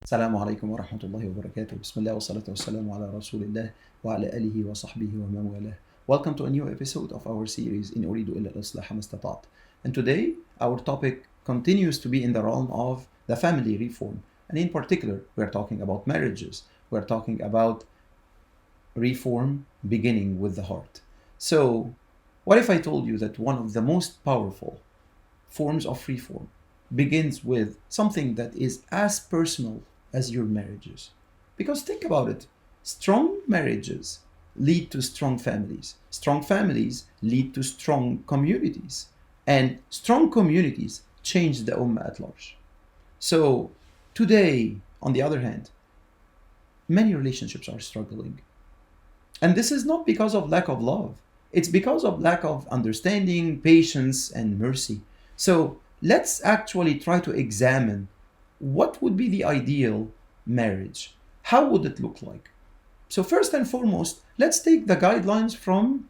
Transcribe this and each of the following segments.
السلام عليكم ورحمة الله وبركاته. بسم الله والصلاة والسلام على رسول الله وعلى آله وصحبه ومن والاه. Welcome to a new episode of our series إن أريد إلا الإصلاح ما استطعت. And today our topic continues to be in the realm of the family reform. And in particular, we're talking about marriages. We're talking about reform beginning with the heart. So, what if I told you that one of the most powerful forms of reform begins with something that is as personal as your marriages? Because think about it, strong marriages lead to strong families lead to strong communities, and strong communities change the ummah at large. So today, on the other hand, many relationships are struggling, and this is not because of lack of love, it's because of lack of understanding, patience, and mercy. So let's actually try to examine what would be the ideal marriage. How would it look like? So first and foremost, let's take the guidelines from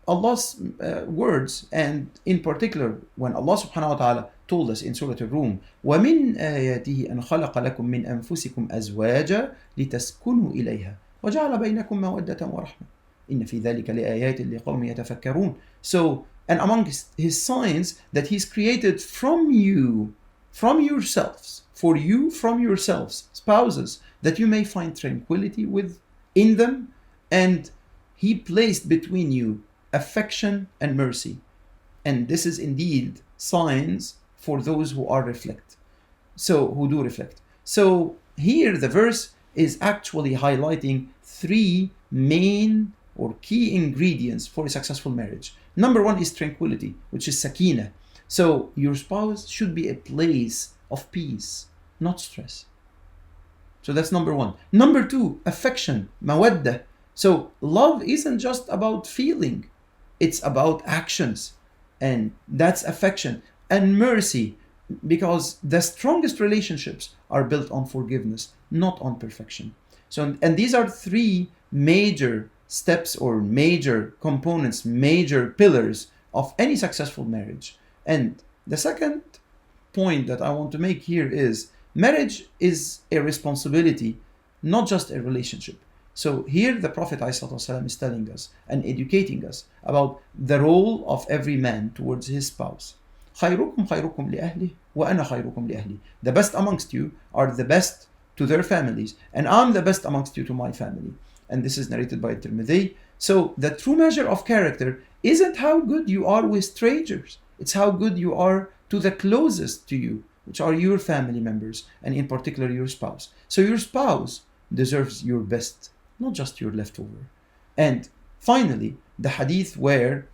Allah's words, and in particular when Allah subhanahu wa ta'ala told us in Surah Al-Rum, وَمِنْ آيَاتِهِ أَنْ خَلَقَ لَكُم مِّنْ أَنفُسِكُمْ أَزْوَاجًا لِتَسْكُنُوا إِلَيْهَا وَجَعَلَ بَيْنَكُم مَّوَدَّةً وَرَحْمَةً إِنَّ فِي ذَلِكَ لِآيَاتٍ لِقَوْمٍ يَتَفَكَّرُونَ. So, and among his signs that he's created from you, from yourselves, for you from yourselves, spouses, that you may find tranquility within them, and he placed between you affection and mercy. And this is indeed signs for those who do reflect. So here the verse is actually highlighting three main or key ingredients for a successful marriage. Number one is tranquility, which is sakina. So your spouse should be a place of peace, not stress. So that's number one. Number two, affection, mawadda. So love isn't just about feeling, it's about actions, and that's affection. And mercy, because the strongest relationships are built on forgiveness, not on perfection. So, and these are three major steps or major components, major pillars of any successful marriage. And the second point that I want to make here is marriage is a responsibility, not just a relationship. So here the Prophet ﷺ is telling us and educating us about the role of every man towards his spouse. خيركم خيركم لأهله وأنا خيركم لأهلي. The best amongst you are the best to their families, and I'm the best amongst you to my family. And this is narrated by Tirmidhi. So the true measure of character isn't how good you are with strangers, it's how good you are to the closest to you, which are your family members, and in particular your spouse. So your spouse deserves your best, not just your leftover. And finally, the hadith where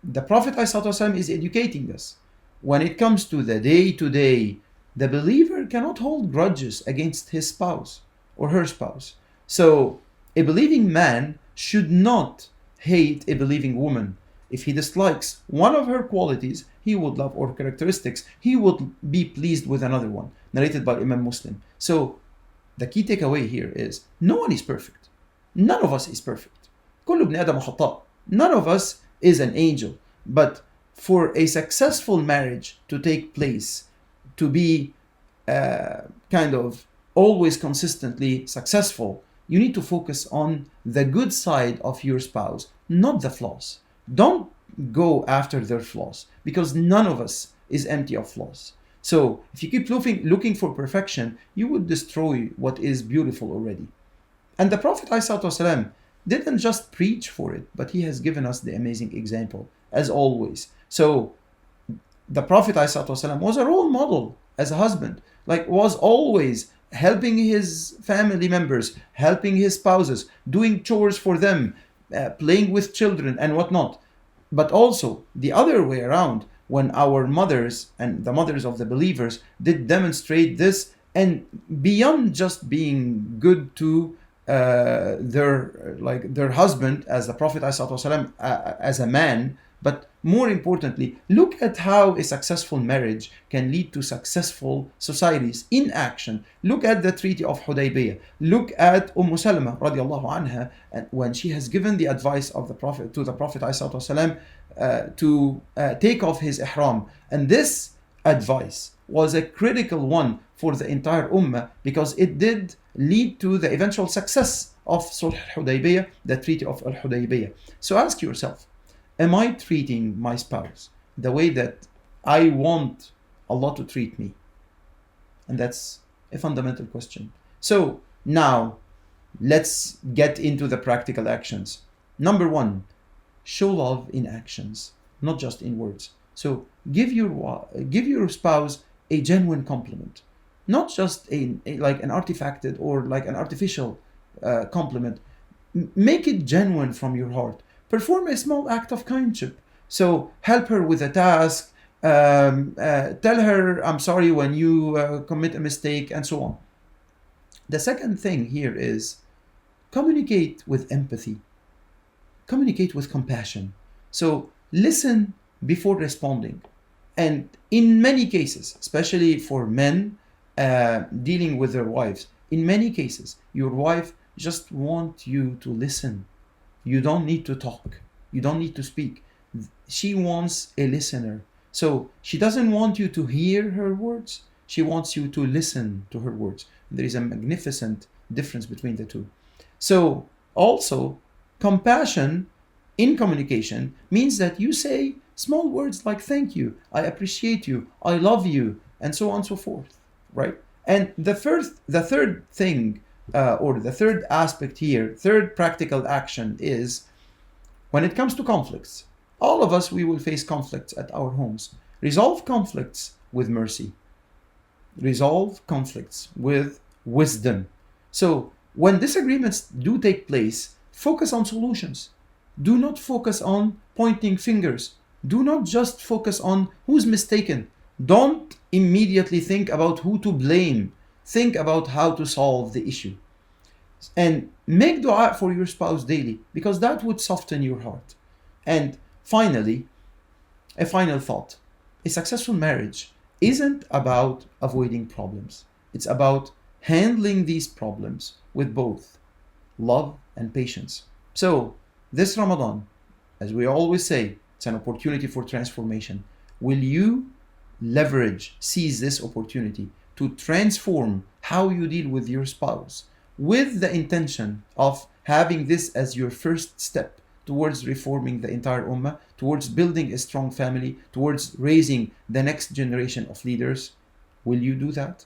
the Prophet ﷺ is educating us. When it comes to the day-to-day, the believer cannot hold grudges against his spouse or her spouse. So a believing man should not hate a believing woman. If he dislikes one of her qualities, he would love, or characteristics, he would be pleased with another one. Narrated by Imam Muslim. So the key takeaway here is no one is perfect. None of us is perfect. كل ابن آدم خطاء. None of us is an angel. But for a successful marriage to take place, to be kind of always consistently successful, you need to focus on the good side of your spouse, not the flaws. Don't go after their flaws, because none of us is empty of flaws. So if you keep looking for perfection, you would destroy what is beautiful already. And the Prophet ﷺ didn't just preach for it, but he has given us the amazing example, as always. So the Prophet ﷺ was a role model as a husband, was always helping his family members, helping his spouses, doing chores for them, playing with children and whatnot. But also the other way around, when our mothers and the mothers of the believers did demonstrate this, and beyond just being good to their husband as the Prophet ﷺ, as a man, but more importantly, look at how a successful marriage can lead to successful societies in action. Look at the Treaty of Hudaybiyah. Look at Salama radiallahu anha, when she has given the advice of the Prophet to the Prophet ﷺ to take off his ihram. And this advice was a critical one for the entire Ummah because it did lead to the eventual success of Sulh al-Hudaybiyah, the Treaty of al-Hudaybiyah. So ask yourself, am I treating my spouse the way that I want Allah to treat me? And that's a fundamental question. So now let's get into the practical actions. Number one, show love in actions, not just in words. So give your spouse a genuine compliment, not just like an artifacted or like an artificial compliment. Make it genuine from your heart. Perform a small act of kindship. So help her with a task, tell her I'm sorry when you commit a mistake, and so on. The second thing here is communicate with empathy. Communicate with compassion. So listen before responding. And in many cases, especially for men dealing with their wives, in many cases, your wife just wants you to listen. You don't need to talk. You don't need to speak. She wants a listener. So she doesn't want you to hear her words. She wants you to listen to her words. There is a magnificent difference between the two. So also, compassion in communication means that you say small words like thank you, I appreciate you, I love you, and so on and so forth, right? And the third thing, or the third aspect here, third practical action is when it comes to conflicts. All of us, we will face conflicts at our homes. Resolve conflicts with mercy. Resolve conflicts with wisdom. So when disagreements do take place, focus on solutions. Do not focus on pointing fingers. Do not just focus on who's mistaken. Don't immediately think about who to blame. Think about how to solve the issue. And make dua for your spouse daily, because that would soften your heart. And finally, a final thought. A successful marriage isn't about avoiding problems. It's about handling these problems with both love and patience. So this Ramadan, as we always say, it's an opportunity for transformation. Will you seize this opportunity to transform how you deal with your spouse, with the intention of having this as your first step towards reforming the entire Ummah, towards building a strong family, towards raising the next generation of leaders? Will you do that?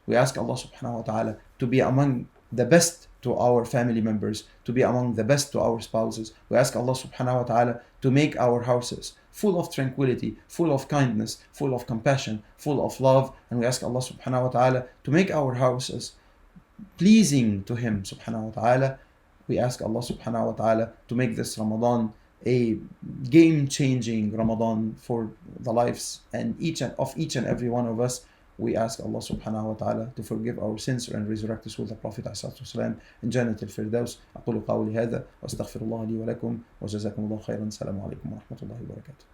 We ask Allah subhanahu wa ta'ala to be among the best to our family members, to be among the best to our spouses. We ask Allah subhanahu wa ta'ala to make our houses full of tranquility, full of kindness, full of compassion, full of love. And we ask Allah subhanahu wa ta'ala to make our houses pleasing to Him subhanahu wa ta'ala. We ask Allah subhanahu wa ta'ala to make this Ramadan a game-changing Ramadan for the lives and each and every one of us. We ask Allah subhanahu wa ta'ala to forgive our sins and resurrect us with the Prophet ﷺ in Jannat al-Firdaus. أقول قولي هذا وأستغفر الله لي ولكم وجزاكم الله خيرا. السلام عليكم ورحمة الله وبركاته.